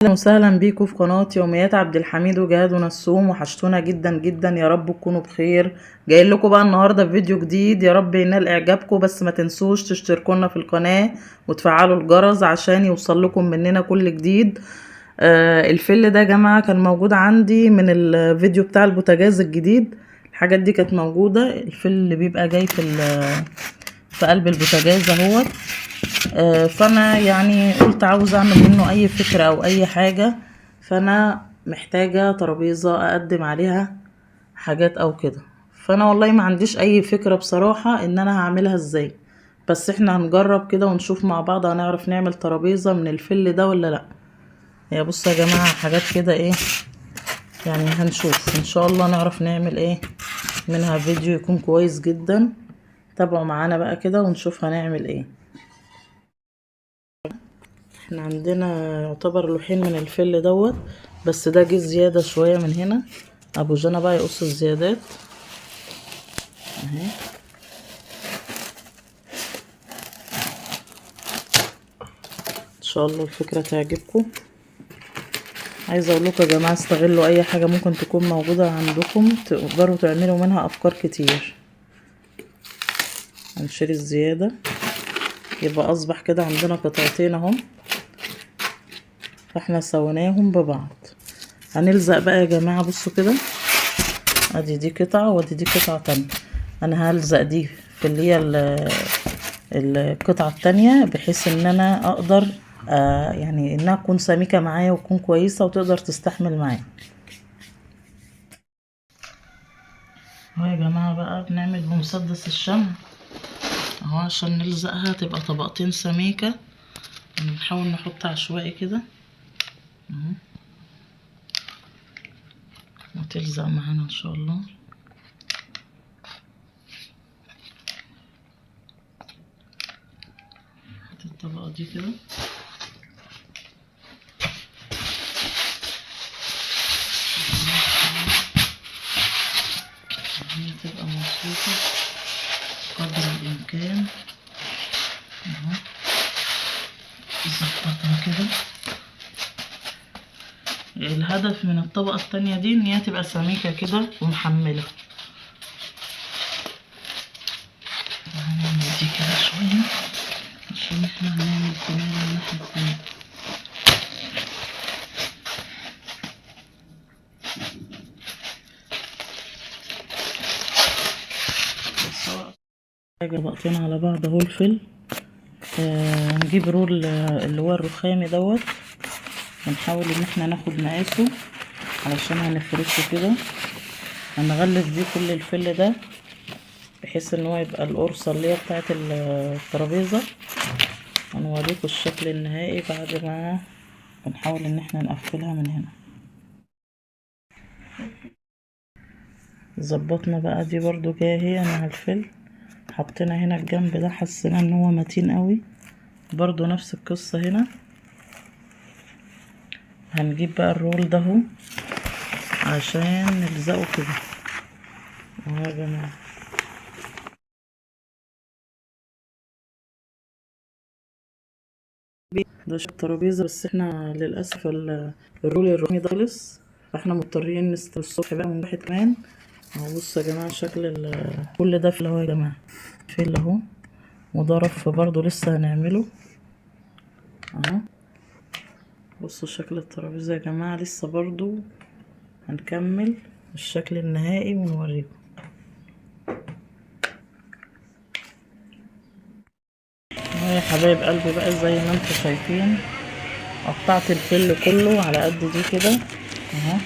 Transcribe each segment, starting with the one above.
اهلا وسهلا بيكم في قناة يوميات عبد الحميد وجهاد ونسوم. وحشتونا جدا جدا، يا رب تكونوا بخير. جاي لكم بقى النهارده بفيديو جديد، يا رب ينال اعجابكم. بس ما تنسوش تشتركوا لنا في القناة وتفعلوا الجرس عشان يوصل لكم مننا كل جديد. الفل ده يا جماعة كان موجود عندي من الفيديو بتاع البوتاجاز الجديد. الحاجات دي كانت موجودة، الفل اللي بيبقى جاي في قلب البوتاجاز اهوت. فانا يعني قلت عاوزه اعمل منه اي فكره او اي حاجه، فانا محتاجه ترابيزه اقدم عليها حاجات او كده. فانا والله ما عنديش اي فكره بصراحه ان انا هعملها ازاي، بس احنا هنجرب كده ونشوف مع بعض هنعرف نعمل ترابيزه من الفل ده ولا لا. يا بصوا يا جماعه حاجات كده ايه، يعني هنشوف ان شاء الله نعرف نعمل ايه منها فيديو يكون كويس جدا. تابعوا معانا بقى كده ونشوف هنعمل ايه. احنا عندنا يعتبر لوحين من الفل دوت، بس ده جه زيادة شوية من هنا. ابو جنى بقى يقص الزيادات اهي. ان شاء الله الفكرة تعجبكم. عايزة اقول لكم يا جماعة استغلوا اي حاجة ممكن تكون موجودة عندكم، تقدروا تعملوا منها افكار كتير. هنشيل الزيادة، يبقى اصبح كده عندنا قطعتين اهم، فاحنا سويناهم ببعض. هنلزق بقى يا جماعة، بصوا كده، ادي دي قطعة وادي دي قطعة تانية. انا هلزق دي في اللي هي القطعة التانية، بحيث ان انا اقدر يعني انها تكون سميكة معايا وتكون كويسة وتقدر تستحمل معايا. اهو يا جماعة بقى بنعمل بمسدس الشمع اهو عشان نلزقها تبقى طبقتين سميكة. نحاول نحط عشوائي كده اهو وتلزق معانا ان شاء الله. هات الطبقة دي كده هي تبقى مظبوطة قدر الامكان اهو. نظبطها كده. الهدف من الطبقة التانية دي ان هي تبقى سميكة كده ومحملة. هنعمل دي كده شوية عشان احنا هنعمل كمان الناحية التانية. طبقتين على بعض اهو الفل. هنجيب رول اللي هو الرخامي دوت، ونحاول ان احنا ناخد مقاسه علشان هنفرشه كده. هنغلف بيه كل الفل ده بحيث ان هو يبقى القرصة اللي هي بتاعت الترابيزة. هنوريكم الشكل النهائي بعد ما بنحاول ان احنا نقفلها من هنا. ظبطنا بقى دي برضو جاية هي مع الفل، حطينا هنا الجنب ده حسينا ان هو متين قوي، برضو نفس القصة هنا. هنجيب بقى الرول ده اهو عشان نلزقه كده اهو يا جماعة. ده شكل الترابيزة، بس احنا للأسف الرول الرقمي ده خلص، فاحنا مضطرين نستنى الصبح بقى من واحد كمان اهو. بصوا يا جماعة شكل كل ده في اهو يا جماعة، في اهو. وده رف برضو لسه هنعمله اهو. بصوا شكل الترابيزة يا جماعة لسه برضو هنكمل الشكل النهائي ونوريكم اهو يا حبايب قلبي. بقى زي ما انتم شايفين قطعت الفل كله على قد دي كده اهو.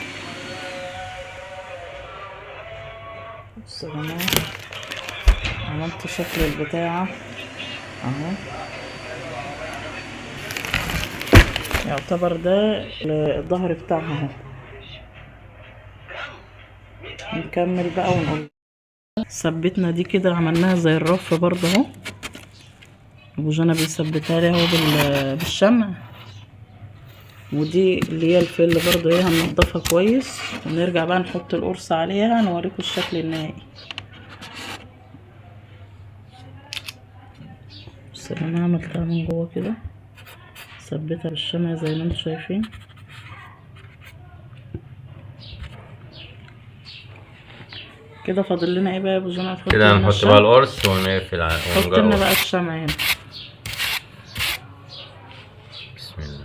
بصوا يا جماعة عملت شكل البتاعة اهو. يعتبر ده الظهر بتاعها اهو. نكمل بقى ونقول ثبتنا دي كده، عملناها زي الرف برضه اهو. ابو جنى بيثبتها لي اهو بالشمع. ودي اللي هي الفل برضه ايه، هننضفها كويس ونرجع بقى نحط القرص عليها نوريكم الشكل النهائي. بس انا عملتها من جوه كده، ثبتها بالشمع زي ما انتم شايفين كده فاضل لنا ايه بقى يا ابو جمعه؟ تحط كده لنا هنحط الشمع. بقى القرص ونقفل حط لنا بقى الشمع هنا. بسم الله.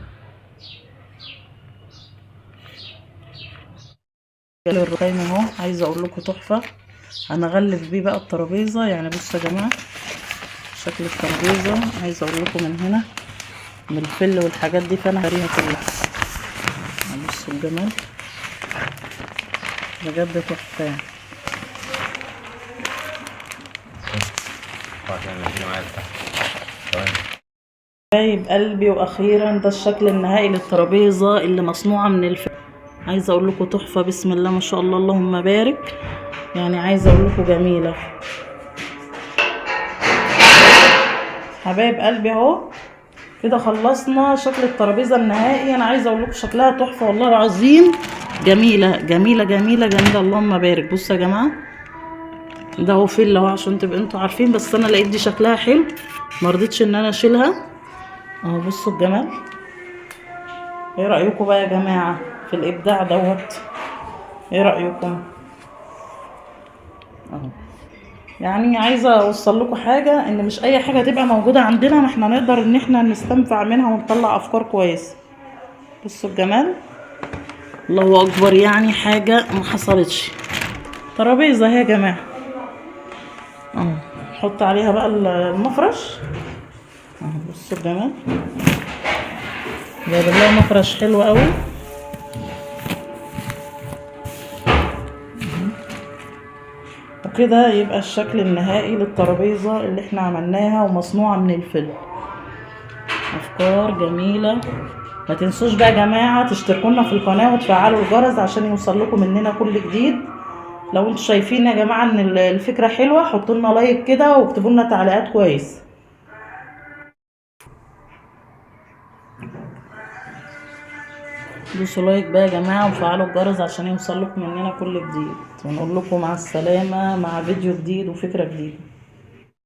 الرخام اهو، عايزه اقول لكم تحفه. هنغلف بيه بقى الترابيزه. يعني بصوا يا جماعه شكل الترابيزه، عايزه اقول لكم من هنا من الفل والحاجات دي، فانا هريها كلها. بصوا الجمال بجد تحفه يعني. حبايب قلبي واخيرا ده الشكل النهائي للترابيزه اللي مصنوعه من الفل. عايزه اقول لكم تحفه، بسم الله ما شاء الله اللهم بارك. يعني عايزه اقول لكم جميله حبايب قلبي اهو. كده خلصنا شكل الترابيزه النهائي. انا عايزه اقول لكم شكلها تحفه والله العظيم، جميله جميله جميله جميله اللهم بارك. بصوا يا جماعه ده هو فل اهو عشان تبقوا انتوا عارفين، بس انا لقيت دي شكلها حلو ما رضيتش ان انا اشيلها اهو. بصوا الجمال. ايه رايكم بقى يا جماعه في الابداع دوت؟ ايه رايكم اهو؟ يعني عايزه اوصل لكم حاجه، ان مش اي حاجه تبقى موجوده عندنا ما احنا نقدر ان احنا نستنفع منها ونطلع افكار كويسه. بصوا الجمال الله اكبر، يعني حاجه ما حصلتش. ترابيزه اهي يا جماعه اهو، نحط عليها بقى المفرش اهو. بصوا الجمال جايب لها مفرش حلو قوي. وكده يبقى الشكل النهائي للترابيزه اللي احنا عملناها ومصنوعه من الفل. افكار جميله. ما تنسوش بقى يا جماعه تشتركونا في القناه وتفعلوا الجرس عشان يوصل لكم مننا كل جديد. لو انتوا شايفين يا جماعه ان الفكره حلوه حطوا لنا لايك كده واكتبوا لنا تعليقات كويس. دوسوا لايك بقى يا جماعه وفعلوا الجرس عشان يوصل لكم مننا كل جديد، ونقول لكم مع السلامه مع فيديو جديد وفكره جديده.